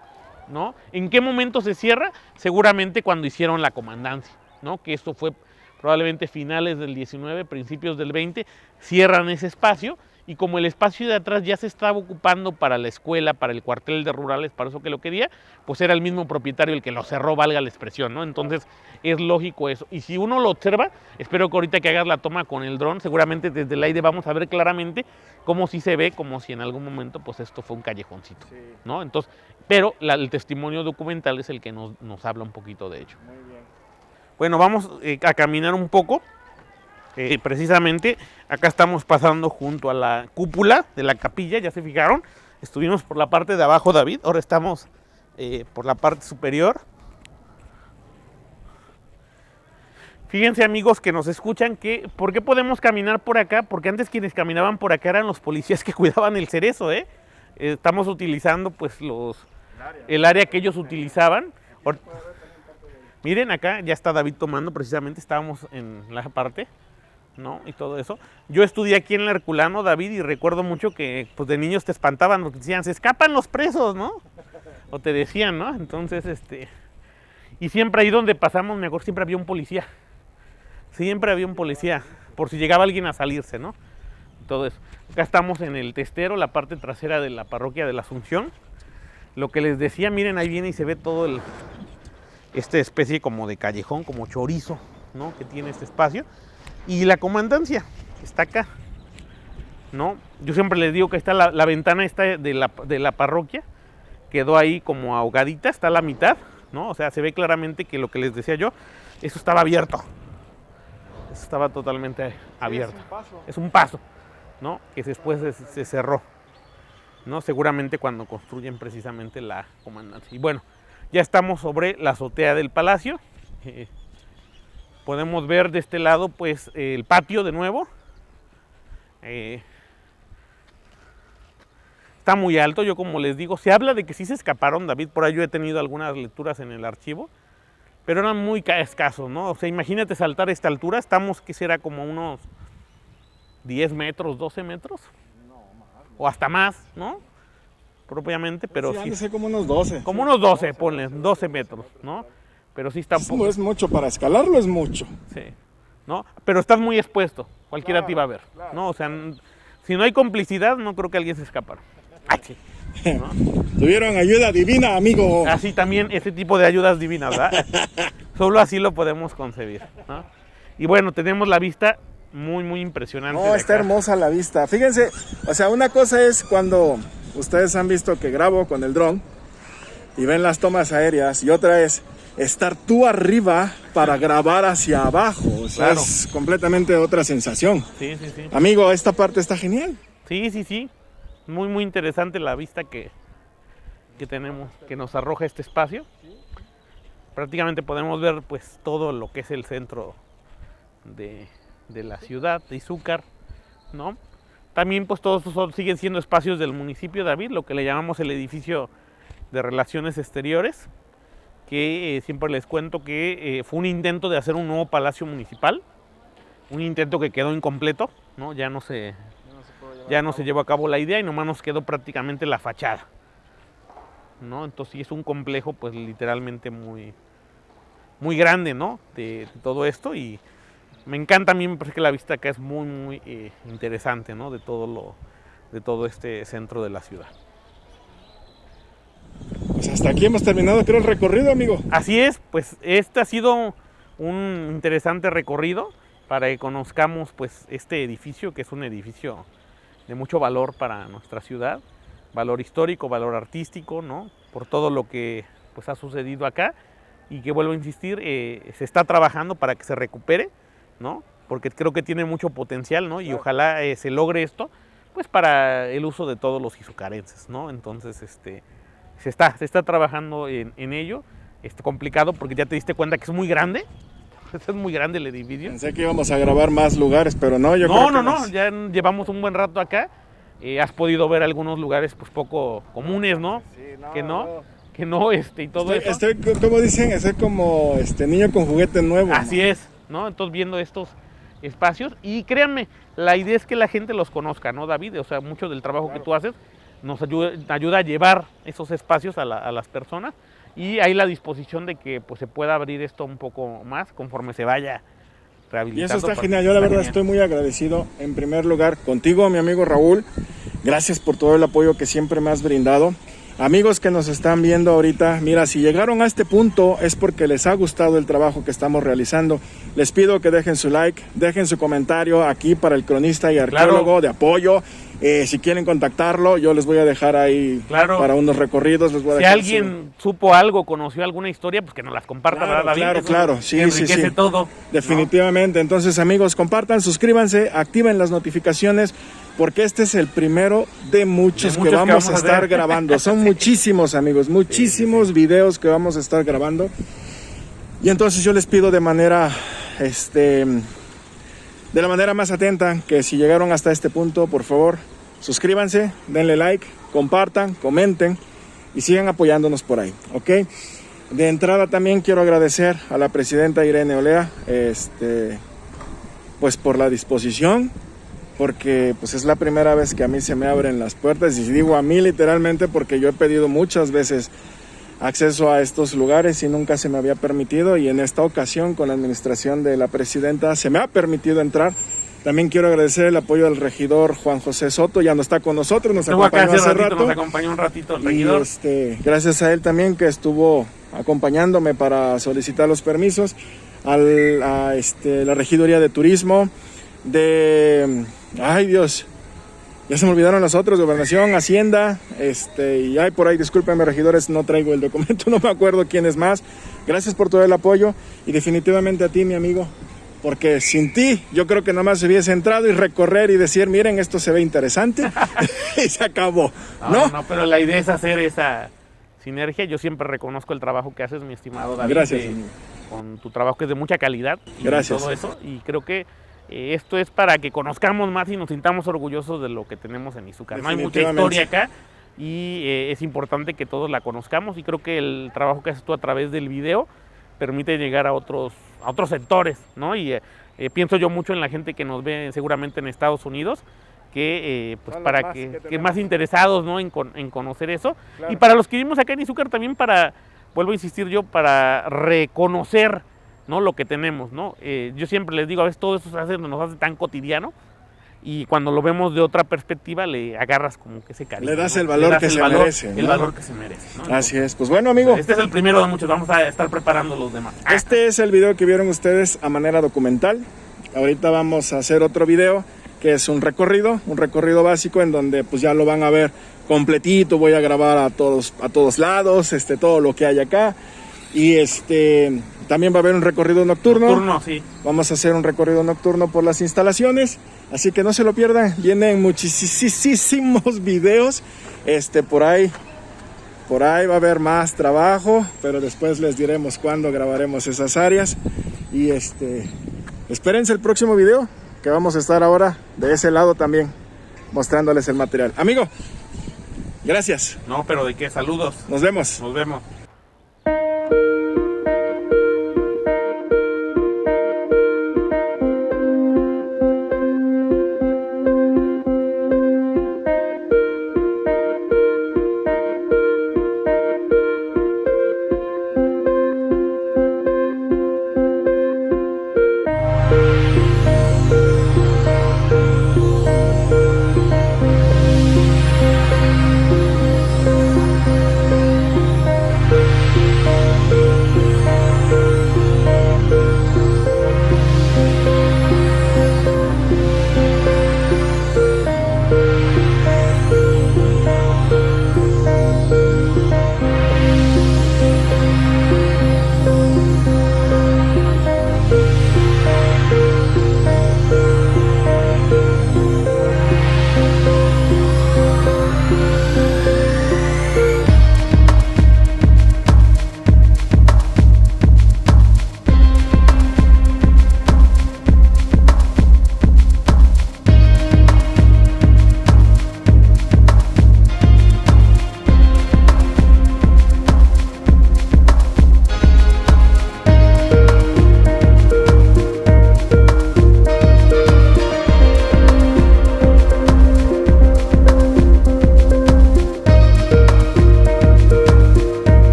¿no? ¿En qué momento se cierra? Seguramente cuando hicieron la comandancia, ¿no? Que esto fue probablemente finales del 19, principios del 20, cierran ese espacio, y como el espacio de atrás ya se estaba ocupando para la escuela, para el cuartel de rurales, para eso que lo quería, pues era el mismo propietario el que lo cerró, valga la expresión, ¿no? Entonces es lógico eso. Y si uno lo observa, espero que ahorita que hagas la toma con el dron, seguramente desde el aire vamos a ver claramente cómo sí se ve, como si en algún momento pues esto fue un callejoncito, ¿no? Entonces, pero el testimonio documental es el que nos habla un poquito de ello. Muy bien. Bueno, vamos a caminar un poco. Precisamente acá estamos pasando junto a la cúpula de la capilla, ya se fijaron, estuvimos por la parte de abajo, David, ahora estamos por la parte superior. Fíjense, amigos que nos escuchan, que ¿por qué podemos caminar por acá? Porque antes quienes caminaban por acá eran los policías que cuidaban el cerezo, estamos utilizando pues el área que ellos utilizaban. Miren, acá ya está David tomando, precisamente estábamos en la parte, ¿no? Y todo eso. Yo estudié aquí en el Herculano, David, y recuerdo mucho que pues de niños te espantaban porque decían, se escapan los presos, ¿no? O te decían, ¿no? Entonces, y siempre ahí donde pasamos, me acuerdo, siempre había un policía. Siempre había un policía, por si llegaba alguien a salirse, ¿no? Todo eso. Acá estamos en el testero, la parte trasera de la parroquia de la Asunción. Lo que les decía, miren, ahí viene y se ve todo esta especie como de callejón, como chorizo, ¿no? Que tiene este espacio. Y la comandancia está acá, ¿no? Yo siempre les digo que está la ventana esta de la parroquia, quedó ahí como ahogadita, está a la mitad, ¿no? O sea, se ve claramente que lo que les decía yo, eso estaba abierto. Eso estaba totalmente abierto. Es un paso, ¿no? Que después se cerró, ¿no? Seguramente cuando construyen precisamente la comandancia. Y bueno, ya estamos sobre la azotea del palacio. Podemos ver de este lado pues el patio de nuevo. Está muy alto, yo como les digo, se habla de que sí se escaparon, David, por ahí yo he tenido algunas lecturas en el archivo, pero eran muy escasos, ¿no? O sea, imagínate saltar a esta altura, estamos, ¿qué será? Como unos 10 metros, 12 metros, o hasta más, ¿no? Propiamente, pero sí. Sí, como unos 12. Como unos 12, ponle, 12 metros, ¿no? Pero sí está un poco. Es mucho, para escalarlo es mucho. Sí, ¿no? Pero estás muy expuesto, cualquiera te iba a ver, ¿no? O sea, si no hay complicidad, no creo que alguien se escapara. Ay, sí, ¿no? Tuvieron ayuda divina, amigo. Así también, ese tipo de ayudas divinas, ¿verdad? Solo así lo podemos concebir, ¿no? Y bueno, tenemos la vista muy, muy impresionante. No, está hermosa la vista. Fíjense, o sea, una cosa es cuando ustedes han visto que grabo con el dron y ven las tomas aéreas, y otra es estar tú arriba para grabar hacia abajo. O sea, claro, es completamente otra sensación. Sí, sí, sí. Amigo, esta parte está genial. Sí, sí, sí. Muy, muy interesante la vista que tenemos, que nos arroja este espacio. Prácticamente podemos ver pues todo lo que es el centro de la ciudad de Izúcar, ¿no? También pues todos siguen siendo espacios del municipio, David, lo que le llamamos el edificio de relaciones exteriores, que siempre les cuento que fue un intento de hacer un nuevo palacio municipal, un intento que quedó incompleto, ¿no? Ya no se llevó a cabo la idea y nomás nos quedó prácticamente la fachada, ¿no? Entonces sí es un complejo pues literalmente muy, muy grande, ¿no? De todo esto, y me encanta, a mí me parece que la vista acá es muy, muy interesante, ¿no? De todo este centro de la ciudad. Pues hasta aquí hemos terminado, creo, el recorrido, amigo. Así es, pues este ha sido un interesante recorrido para que conozcamos pues este edificio, que es un edificio de mucho valor para nuestra ciudad, valor histórico, valor artístico, ¿no? Por todo lo que pues ha sucedido acá, y que, vuelvo a insistir, se está trabajando para que se recupere, ¿no? Porque creo que tiene mucho potencial, ¿no? Y ojalá se logre esto pues para el uso de todos los izucarenses, ¿no? Entonces se está trabajando en ello. Complicado porque ya te diste cuenta que es muy grande, pues es muy grande el edificio. Pensé que íbamos a grabar más lugares, pero no, No, ya llevamos un buen rato acá. Has podido ver algunos lugares pues poco comunes, ¿no? Sí, Que no, y todo eso. Estoy, como dicen, estoy como niño con juguete nuevo. Así es, ¿no? Entonces viendo estos espacios y créanme, la idea es que la gente los conozca, ¿no, David? O sea, mucho del trabajo que tú haces nos ayuda a llevar esos espacios a las personas y hay la disposición de que pues se pueda abrir esto un poco más conforme se vaya rehabilitando. Y eso está genial, yo la verdad estoy muy agradecido en primer lugar contigo, mi amigo Raúl, gracias por todo el apoyo que siempre me has brindado. Amigos que nos están viendo ahorita, mira, si llegaron a este punto es porque les ha gustado el trabajo que estamos realizando. Les pido que dejen su like, dejen su comentario aquí para el cronista y arqueólogo de apoyo. Si quieren contactarlo, yo les voy a dejar ahí para unos recorridos. Les voy a si dejar alguien supo algo, conoció alguna historia, pues que nos las comparta, ¿verdad, David? Claro, sí. Enriquece todo. Definitivamente. ¿No? Entonces, amigos, compartan, suscríbanse, activen las notificaciones, porque este es el primero de muchos que vamos a estar grabando. Son muchísimos, amigos, muchísimos videos que vamos a estar grabando. Y entonces yo les pido de manera, de la manera más atenta, que si llegaron hasta este punto, por favor, suscríbanse, denle like, compartan, comenten y sigan apoyándonos por ahí, ¿ok? De entrada también quiero agradecer a la presidenta Irene Olea, pues por la disposición, porque pues es la primera vez que a mí se me abren las puertas, y digo a mí literalmente porque yo he pedido muchas veces acceso a estos lugares y nunca se me había permitido, y en esta ocasión con la administración de la presidenta se me ha permitido entrar. También quiero agradecer el apoyo del regidor Juan José Soto, ya no está con nosotros, nos acompañó hace rato. Nos acompañó un ratito el regidor. Y gracias a él también que estuvo acompañándome para solicitar los permisos, a la regiduría de turismo, ay Dios, ya se me olvidaron los otros, Gobernación, Hacienda, y hay por ahí, discúlpenme regidores, no traigo el documento, no me acuerdo quién es más. Gracias por todo el apoyo y definitivamente a ti, mi amigo, porque sin ti yo creo que nada más hubiese entrado y recorrer y decir, miren, esto se ve interesante y se acabó, ¿no? Pero la idea es hacer esa sinergia. Yo siempre reconozco el trabajo que haces, mi estimado David. Gracias. Con tu trabajo que es de mucha calidad. Y gracias. Todo eso, y creo que esto es para que conozcamos más y nos sintamos orgullosos de lo que tenemos en Izúcar. No hay mucha historia acá y es importante que todos la conozcamos, y creo que el trabajo que haces tú a través del video permite llegar a otros sectores, ¿no? Y pienso yo mucho en la gente que nos ve seguramente en Estados Unidos, que pues para que más interesados, ¿no? en conocer eso. Claro. Y para los que vivimos acá en Izúcar también, vuelvo a insistir yo, para reconocer, ¿no? Lo que tenemos, ¿no? Yo siempre les digo, a veces todo eso nos hace tan cotidiano, y cuando lo vemos de otra perspectiva le agarras como que ese cariño. Le das el valor que se merece. El valor que se merece, ¿no? Así es. Pues bueno, amigo. Este es el primero de muchos, vamos a estar preparando los demás. Este es el video que vieron ustedes a manera documental. Ahorita vamos a hacer otro video que es un recorrido básico, en donde pues ya lo van a ver completito. Voy a grabar a todos lados, todo lo que hay acá. Y también va a haber un recorrido nocturno. Sí. Vamos a hacer un recorrido nocturno por las instalaciones, así que no se lo pierdan. Vienen muchísimos videos. Por ahí va a haber más trabajo, pero después les diremos cuándo grabaremos esas áreas. Y espérense el próximo video, que vamos a estar ahora de ese lado también, mostrándoles el material. Amigo, gracias. No, pero ¿de qué? Saludos. Nos vemos. Nos vemos.